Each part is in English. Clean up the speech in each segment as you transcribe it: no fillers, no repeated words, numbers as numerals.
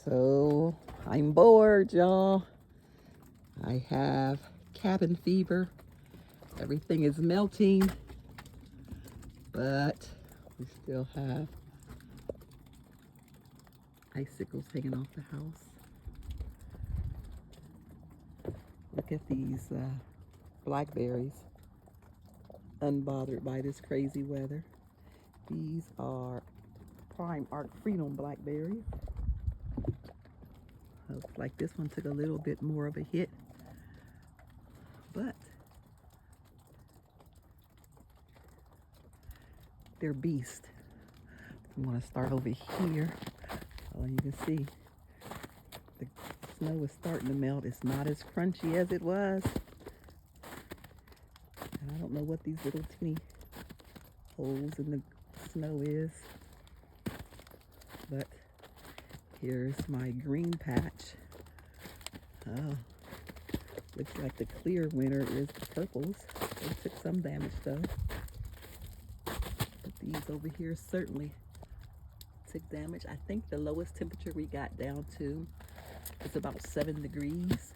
So I'm bored, y'all. I have cabin fever. Everything is melting, but we still have icicles hanging off the house. Look at these blackberries, unbothered by this crazy weather. These are Prime Arc Freedom blackberries. Looks like this one took a little bit more of a hit, but they're beast. I'm gonna start over here. You can see the snow is starting to melt. It's not as crunchy as it was. And I don't know what these little teeny holes in the snow is. But here's my green patch. Oh, looks like the clear winner is the purples. They took some damage though. But these over here certainly took damage. I think the lowest temperature we got down to is about 7 degrees.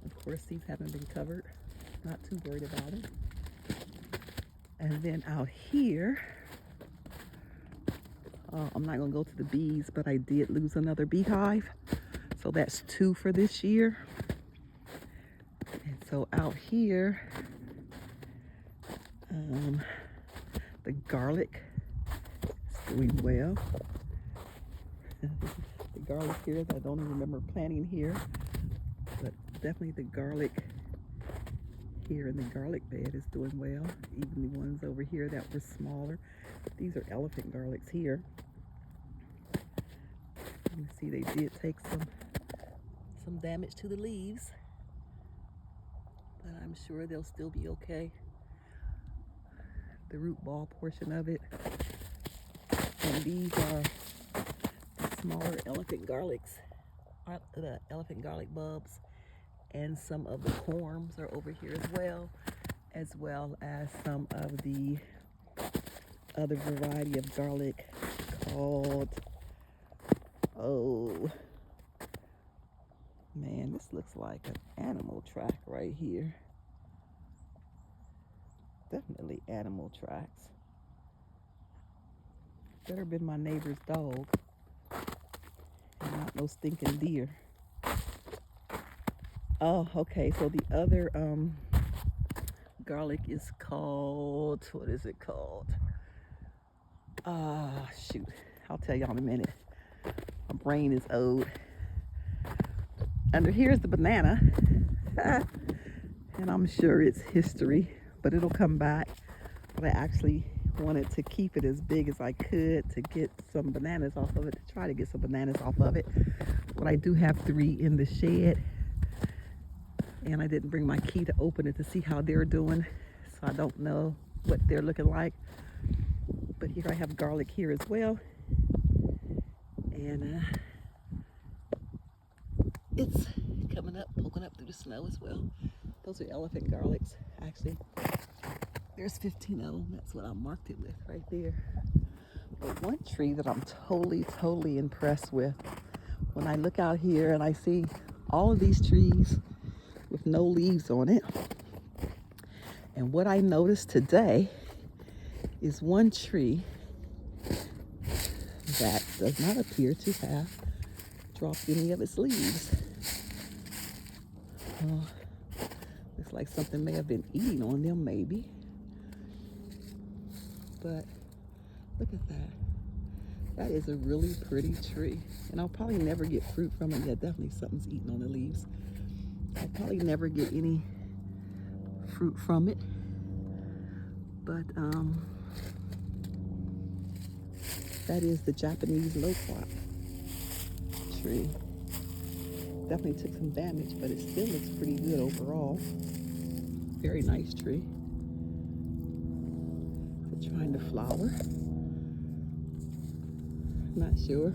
Of course, these haven't been covered. Not too worried about it. And then out here, I'm not gonna go to the bees, but I did lose another beehive. So that's 2 for this year. And so out here, the garlic is doing well. The garlic here that I don't even remember planting here, but definitely the garlic here in the garlic bed is doing well. Even the ones over here that were smaller. These are elephant garlics here. You see they did take some damage to the leaves, but I'm sure they'll still be okay. The root ball portion of it. And these are the smaller elephant garlics, the elephant garlic bulbs, and some of the corms are over here as well as some of the other variety of garlic called, oh man, this looks like an animal track right here. Definitely animal tracks. Better been my neighbor's dog and not no stinking deer. Oh, okay, so the other garlic is called, what is it called? Shoot, I'll tell y'all in a minute. My brain is old. Under here's the banana. And I'm sure it's history, but it'll come back. But I actually wanted to keep it as big as I could to get some bananas off of it, to try to get some bananas off of it. But I do have 3 in the shed, and I didn't bring my key to open it to see how they're doing, so I don't know what they're looking like. But here I have garlic here as well, and it's coming up, poking up through the snow as well. Those are elephant garlics, actually. There's 15 of them. That's what I marked it with right there. But one tree that I'm totally impressed with, when I look out here and I see all of these trees with no leaves on it, and what I noticed today is one tree that does not appear to have dropped any of its leaves. Looks like something may have been eating on them, maybe. But look at that. That is a really pretty tree. And I'll probably never get fruit from it. Yeah, definitely something's eating on the leaves. I'll probably never get any fruit from it. But that is the Japanese loquat tree. Definitely took some damage, but it still looks pretty good overall. Very nice tree. They're trying to flower. Not sure.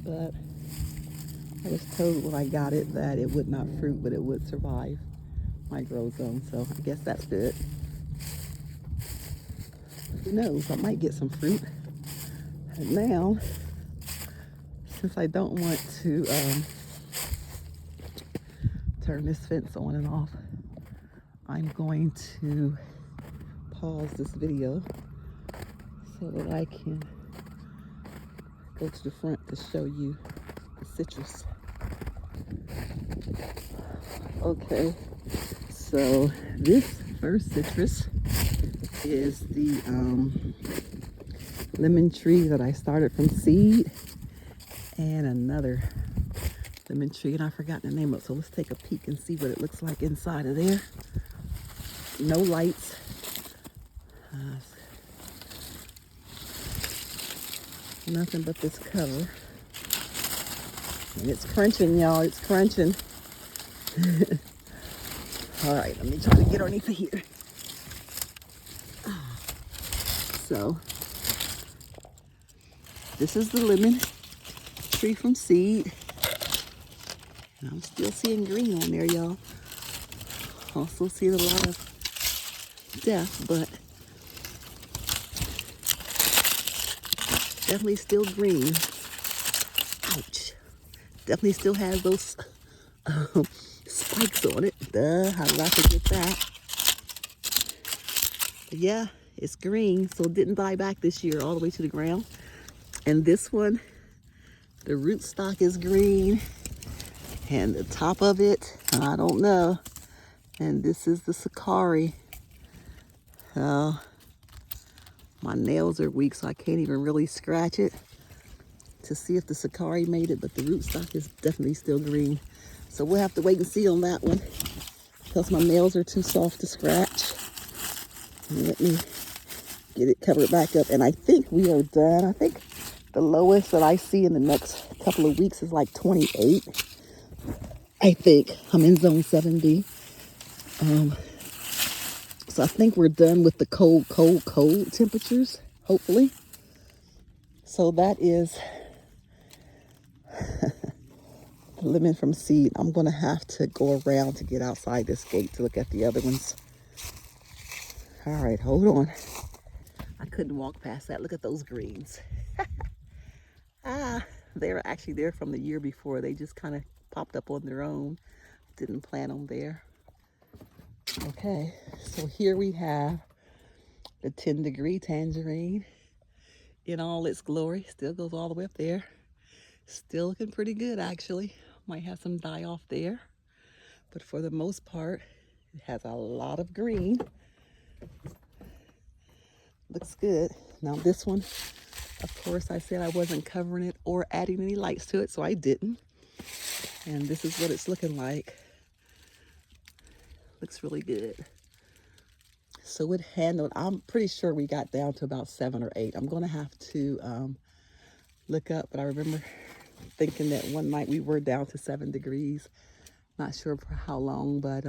But I was told when I got it that it would not fruit, but it would survive my grow zone. So I guess that's good. Who knows? I might get some fruit. And now, since I don't want to turn this fence on and off, I'm going to pause this video so that I can go to the front to show you the citrus. Okay, so this first citrus is the lemon tree that I started from seed, and another lemon tree, and I forgot the name of it, so let's take a peek and see what it looks like inside of there. No lights. Nothing but this cover. And it's crunching, y'all. It's crunching. All right, let me try to get underneath here. So, this is the lemon tree from seed. And I'm still seeing green on there, y'all. Also seeing a lot of death, but definitely still green. Ouch. Definitely still has those spikes on it. Duh, how did I forget that? But yeah, it's green, so it didn't die back this year all the way to the ground. And this one, the rootstock is green, and the top of it, I don't know. And this is the Sakari. My nails are weak, so I can't even really scratch it to see if the Sakari made it, but the rootstock is definitely still green. So we'll have to wait and see on that one because my nails are too soft to scratch. And let me get it covered back up. And I think we are done. I think the lowest that I see in the next couple of weeks is like 28. I think I'm in zone 7B. So I think we're done with the cold temperatures, hopefully. So that is the lemon from seed. I'm going to have to go around to get outside this gate to look at the other ones. All right, hold on. I couldn't walk past that. Look at those greens. They were actually there from the year before. They just kind of popped up on their own. Didn't plant them there. Okay, so here we have the 10-degree tangerine in all its glory. Still goes all the way up there. Still looking pretty good, actually. Might have some die off there, but for the most part, it has a lot of green. Looks good. Now this one, of course, I said I wasn't covering it or adding any lights to it, so I didn't. And this is what it's looking like. Looks really good. So it handled, I'm pretty sure we got down to about 7 or 8. I'm going to have to look up, but I remember thinking that one night we were down to 7 degrees. Not sure for how long, but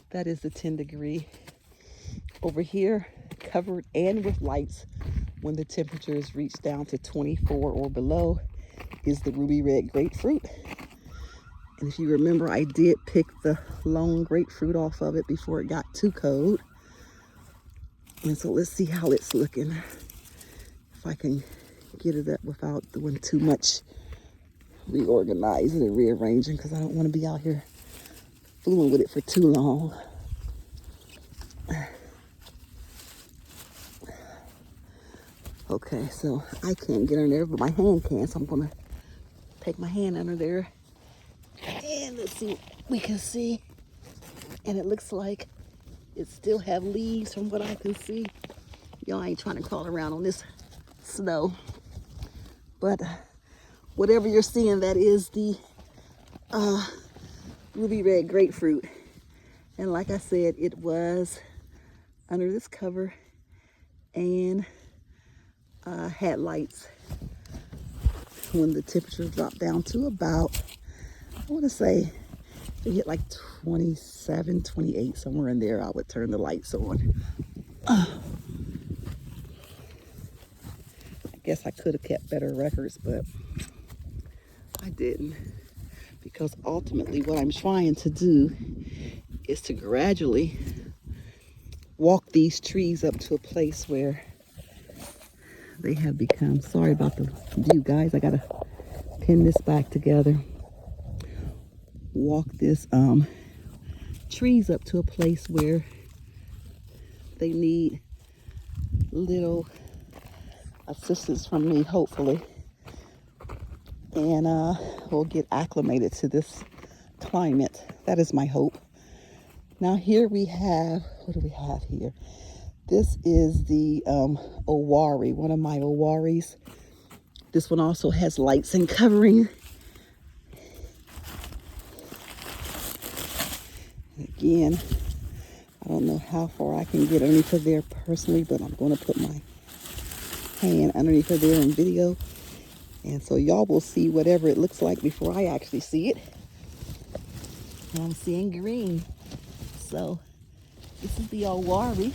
that is the 10-degree. Over here, covered and with lights, when the temperatures reach down to 24 or below, is the ruby red grapefruit. And if you remember, I did pick the lone grapefruit off of it before it got too cold. And so let's see how it's looking. If I can get it up without doing too much reorganizing and rearranging, because I don't want to be out here fooling with it for too long. Okay, so I can't get in there, but my hand can, so I'm going to take my hand under there. And let's see what we can see. And it looks like it still have leaves from what I can see. Y'all ain't trying to crawl around on this snow. But whatever you're seeing, that is the ruby red grapefruit. And like I said, it was under this cover and had lights when the temperature dropped down to about, I want to say, if it hit like 27, 28, somewhere in there, I would turn the lights on. I guess I could have kept better records, but I didn't. Because ultimately what I'm trying to do is to gradually walk these trees up to a place where they have become, sorry about the view guys, I gotta pin this back together. Walk this trees up to a place where they need little assistance from me, hopefully. And we'll get acclimated to this climate. That is my hope. Now here we have, what do we have here? This is the owari, one of my owaris. This one also has lights and covering. Again, I don't know how far I can get underneath of there personally, but I'm going to put my hand underneath of there in video. And so y'all will see whatever it looks like before I actually see it. And I'm seeing green. So this is the owari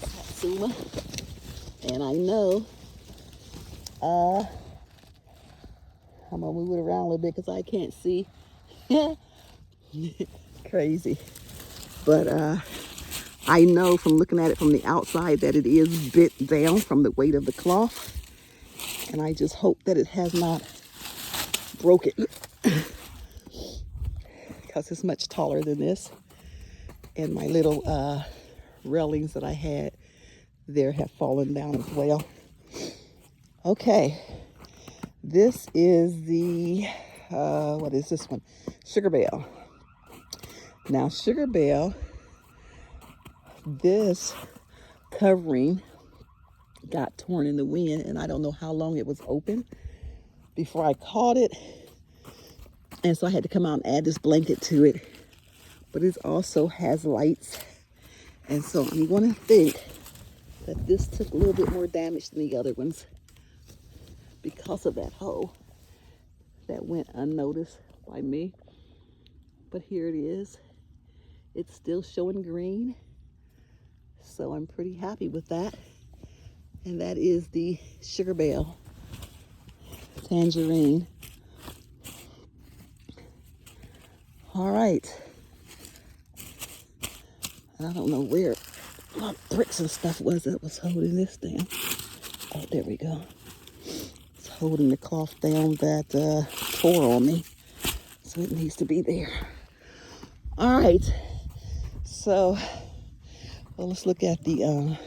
Satsuma. And I know I'm gonna move it around a little bit because I can't see. Crazy. But I know from looking at it from the outside that it is bit down from the weight of the cloth. And I just hope that it has not broken because it's much taller than this. And my little railings that I had there have fallen down as well. Okay, this is the, what is this one? Sugar Bell. Now Sugar Bell, this covering got torn in the wind, and I don't know how long it was open before I caught it. And so I had to come out and add this blanket to it. But it also has lights. And so I'm going to think that this took a little bit more damage than the other ones because of that hole that went unnoticed by me. But here it is. It's still showing green. So I'm pretty happy with that. And that is the Sugar Bell tangerine. All right. I don't know where my bricks and stuff was that was holding this down. Oh, there we go. It's holding the cloth down that tore on me. So it needs to be there. All right. So, well, let's look at the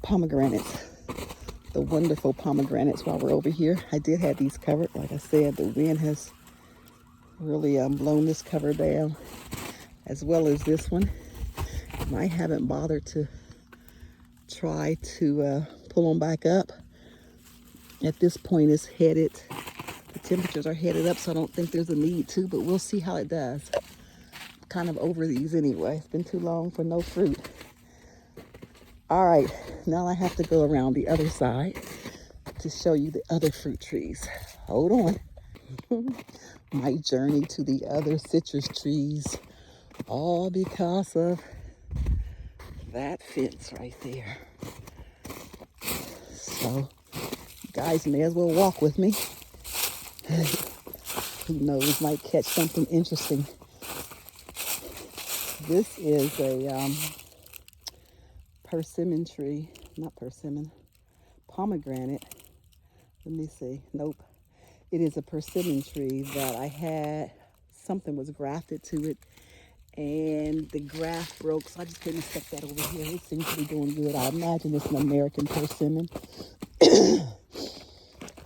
pomegranates. The wonderful pomegranates while we're over here. I did have these covered. Like I said, the wind has really blown this cover down, as well as this one. And I haven't bothered to try to pull them back up. At this point, it's headed, the temperatures are headed up, so I don't think there's a need to, but we'll see how it does. I'm kind of over these anyway. It's been too long for no fruit. All right, now I have to go around the other side to show you the other fruit trees. Hold on. My journey to the other citrus trees, all because of that fence right there. So you guys may as well walk with me. Who knows, might catch something interesting. This is a persimmon tree, not persimmon, pomegranate. Let me see, nope. It is a persimmon tree that I had, something was grafted to it and the graft broke, so I just came and stuck that over here. It seems to be doing good. I imagine it's an American persimmon.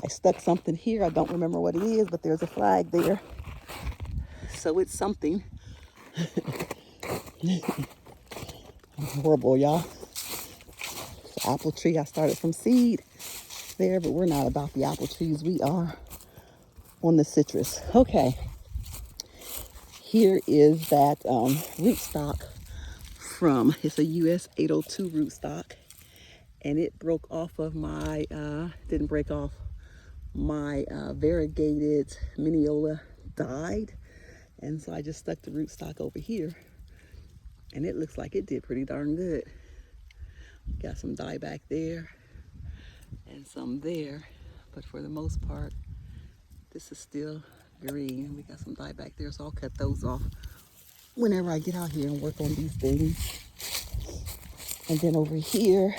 I stuck something here, I don't remember what it is, but there's a flag there. So it's something. I'm horrible, y'all. It's an apple tree. I started from seed there, but we're not about the apple trees. We are on the citrus. Okay. Here is that rootstock from, it's a US 802 rootstock. And it broke off of my, didn't break off, my variegated Mineola died. And so I just stuck the rootstock over here. And it looks like it did pretty darn good. Got some dieback there and some there. But for the most part, this is still green. We got some dieback there, so I'll cut those off whenever I get out here and work on these things. And then over here,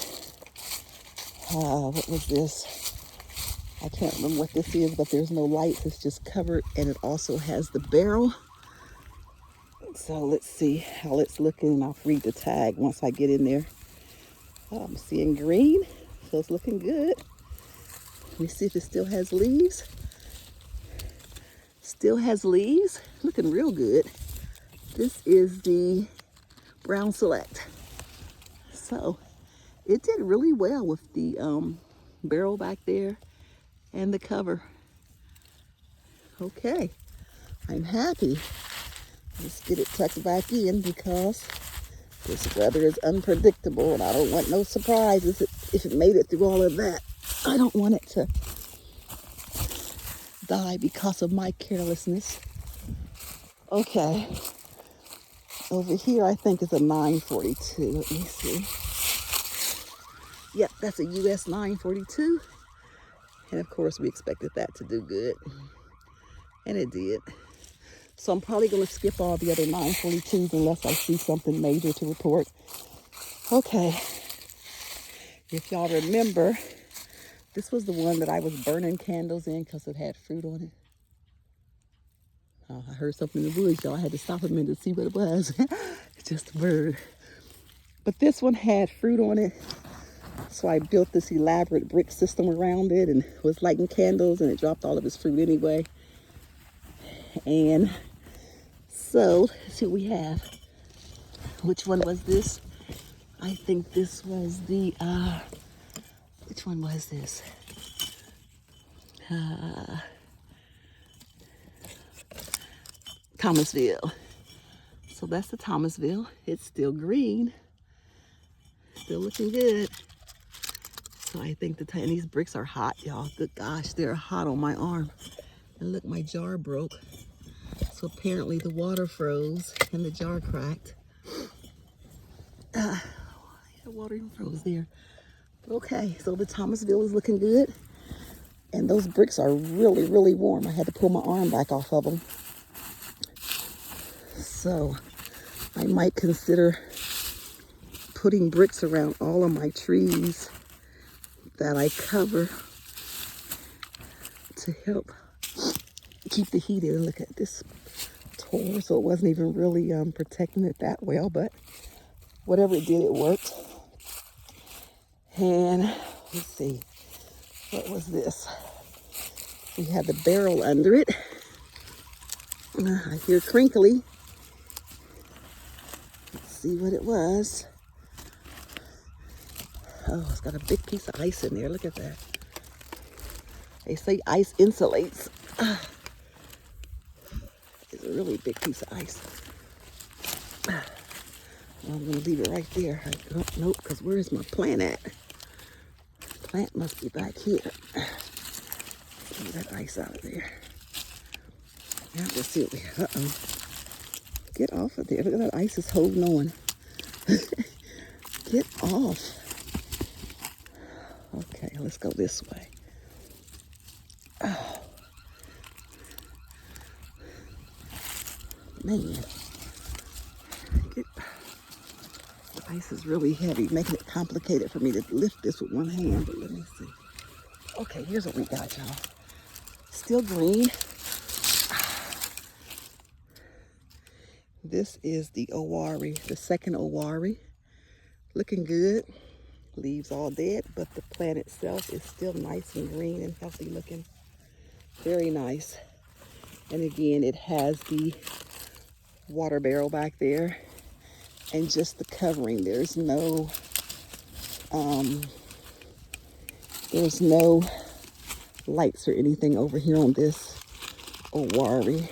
what was this? I can't remember what this is, but there's no lights. It's just covered, and it also has the barrel. So let's see how it's looking, and I'll read the tag once I get in there. I'm seeing green, so it's looking good. Let me see if it still has leaves. Still has leaves, looking real good. This is the Brown Select. So it did really well with the barrel back there and the cover. Okay, I'm happy. Let's get it tucked back in because this weather is unpredictable and I don't want no surprises if it made it through all of that. I don't want it to die because of my carelessness. Okay, over here I think is a 942. Let me see. Yep, that's a US 942. And of course we expected that to do good. And it did. So I'm probably going to skip all the other 942s unless I see something major to report. Okay. If y'all remember, this was the one that I was burning candles in because it had fruit on it. Oh, I heard something in the woods, y'all. I had to stop a minute to see what it was. It's just a bird. But this one had fruit on it. So I built this elaborate brick system around it and was lighting candles, and it dropped all of its fruit anyway. And so, let's see what we have. Which one was this? I think this was the, which one was this? Thomasville. So that's the Thomasville. It's still green. Still looking good. So I think and these bricks are hot, y'all. Good gosh, they're hot on my arm. And look, my jar broke. So apparently the water froze and the jar cracked. The water even froze there. Okay, so the Thomasville is looking good. And those bricks are really, really warm. I had to pull my arm back off of them. So I might consider putting bricks around all of my trees that I cover to help keep the heat in. Look at this tore, so it wasn't even really protecting it that well, but whatever it did, it worked. And let's see, what was this? We had the barrel under it. I hear crinkly. Let's see what it was. Oh, it's got a big piece of ice in there. Look at that. They say ice insulates. It's a really big piece of ice. I'm going to leave it right there. Nope, because where is my plant at? Plant must be back here. Get that ice out of there. Now let's see what we have. Uh-oh. Get off of there. Look at that ice is holding on. Get off. Okay, let's go this way. Oh. Man. The ice is really heavy, making it complicated for me to lift this with one hand, but let me see. Okay, here's what we got, y'all. Still green. This is the Owari, the second Owari. Looking good. Leaves all dead, but the plant itself is still nice and green and healthy looking. Very nice. And again, it has the water barrel back there and just the covering. There's no lights or anything over here on this Owari.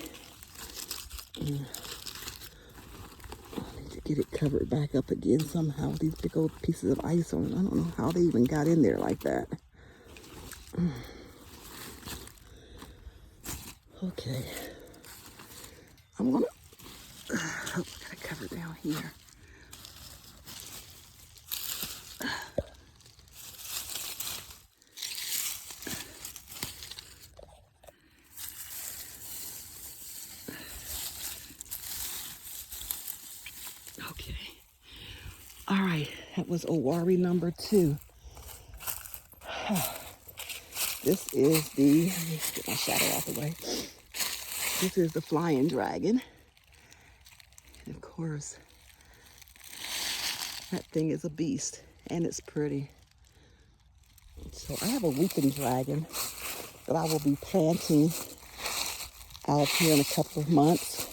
Get it covered back up again somehow. These big old pieces of ice on it. I don't know how they even got in there like that. Okay. I'm gonna gotta cover down here. Okay. All right, that was Owari number 2. This is the, let me get my shadow out the way. This is the flying dragon. And of course, that thing is a beast and it's pretty. So I have a weeping dragon that I will be planting out here in a couple of months.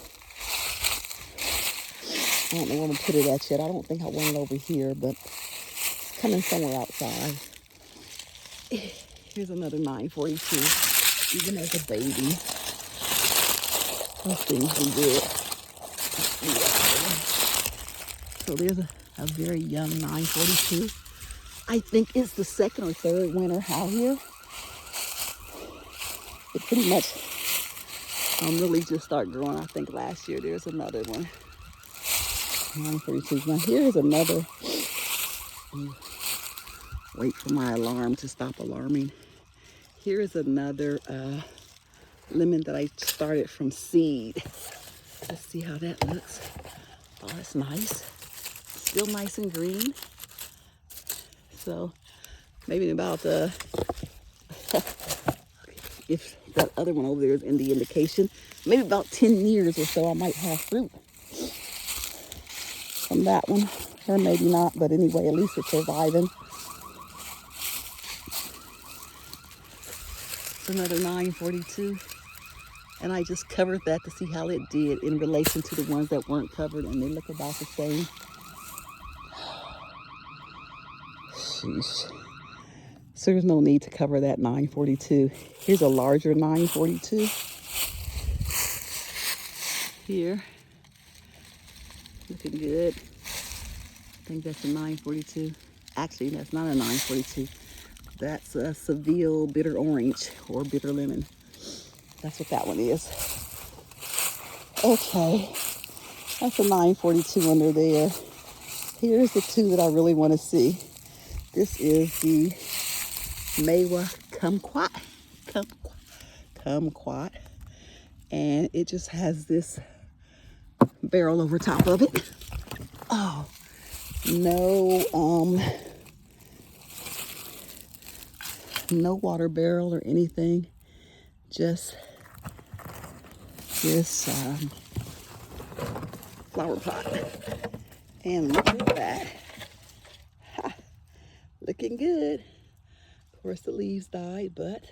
I don't know where I'm gonna put it at yet. I don't think I want it over here, but it's coming somewhere outside. Here's another 942, even as a baby. Those things do good. So there's a very young 942. I think it's the second or third winter out here. It pretty much really just started growing. I think last year there's another one. 942. Now here's another. Wait for my alarm to stop alarming. Here is another lemon that I started from seed. Let's see how that looks. Oh, that's nice. Still nice and green. So maybe about if that other one over there is in the indication, maybe about 10 years or so I might have fruit from that one, or maybe not, but anyway, at least it's surviving. It's another 942, and I just covered that to see how it did in relation to the ones that weren't covered, and they look about the same. Sheesh. So there's no need to cover that 942. Here's a larger 942. Here. Looking good. I think that's a 942. Actually, that's not a 942. That's a Seville bitter orange or bitter lemon. That's what that one is. Okay. That's a 942 under there. Here's the two that I really want to see. This is the Maywa Kumquat. And it just has this barrel over top of it. Oh, no water barrel or anything. Just this flower pot. And look at that. Ha, looking good. Of course, the leaves died, but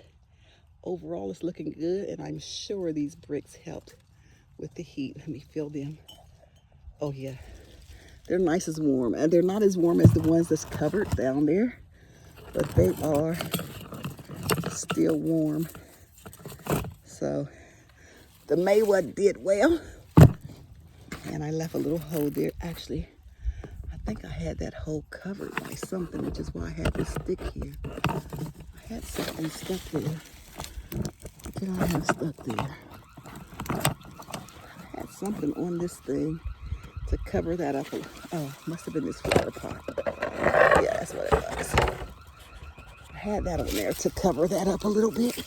overall it's looking good. And I'm sure these bricks helped with the heat. Let me feel them. Oh yeah, they're nice as warm. And they're not as warm as the ones that's covered down there, but they are still warm. So the Maywa did well. And I left a little hole there. Actually, I think I had that hole covered by something, which is why I had this stick here. I had something stuck there. What did I have stuck there? I had something on this thing to cover that up. Oh, must have been this flower pot. Yeah, that's what it was. I had that on there to cover that up a little bit,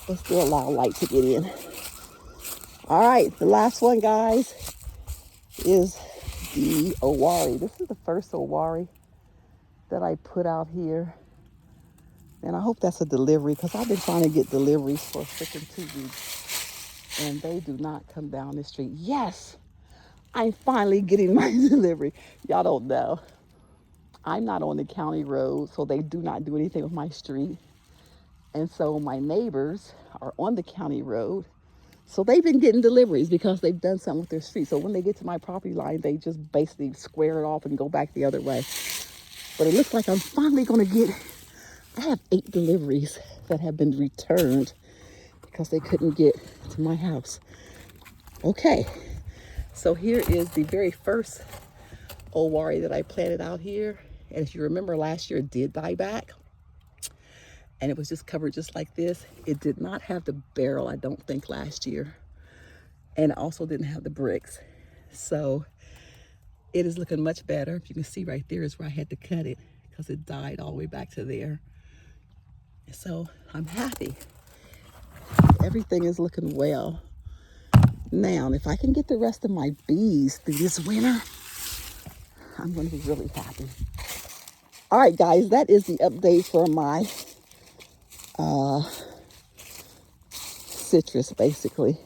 but still allow light to get in. All right, the last one, guys, is the Owari. This is the first Owari that I put out here. And I hope that's a delivery, because I've been trying to get deliveries for freaking 2 weeks. And they do not come down the street. Yes, I'm finally getting my delivery. Y'all don't know. I'm not on the county road, so they do not do anything with my street. And so my neighbors are on the county road. So they've been getting deliveries because they've done something with their street. So when they get to my property line, they just basically square it off and go back the other way. But it looks like I'm finally going to get, I have 8 deliveries that have been returned because they couldn't get to my house. Okay, so here is the very first Owari that I planted out here. And if you remember last year, it did die back. And it was just covered just like this. It did not have the barrel, I don't think, last year. And it also didn't have the bricks. So it is looking much better. You can see right there is where I had to cut it because it died all the way back to there. So I'm happy. Everything is looking well. Now, if I can get the rest of my bees through this winter, I'm going to be really happy. All right, guys, that is the update for my citrus basically.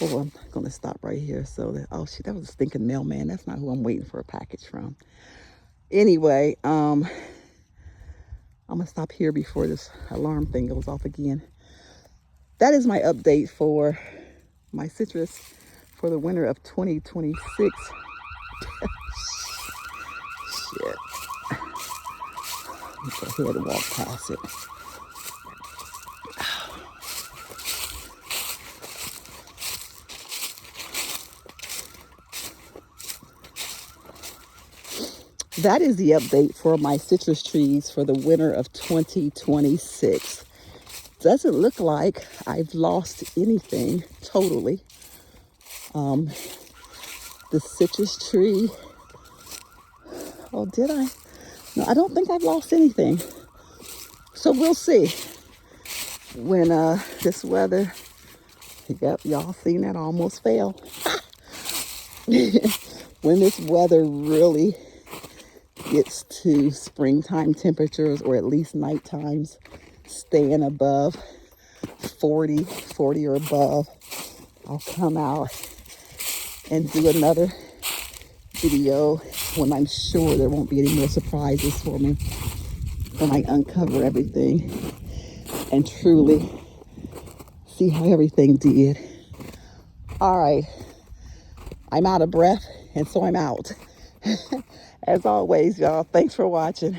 Oh, I'm going to stop right here. So that, oh shit, that was a stinking mailman. That's not who I'm waiting for a package from. Anyway, I'm going to stop here before this alarm thing goes off again. That is my update for my citrus for the winter of 2026. Shit. Let's go ahead and walk past it. That is the update for my citrus trees for the winter of 2026. Doesn't look like I've lost anything totally. The citrus tree, oh, did I? No, I don't think I've lost anything. So we'll see when this weather, yep, y'all seen that, almost fell. When this weather really gets to springtime temperatures, or at least night times staying above 40 or above, I'll come out and do another video when I'm sure there won't be any more surprises for me, when I uncover everything and truly see how everything did. All right, I'm out of breath, and so I'm out. As always, y'all, thanks for watching.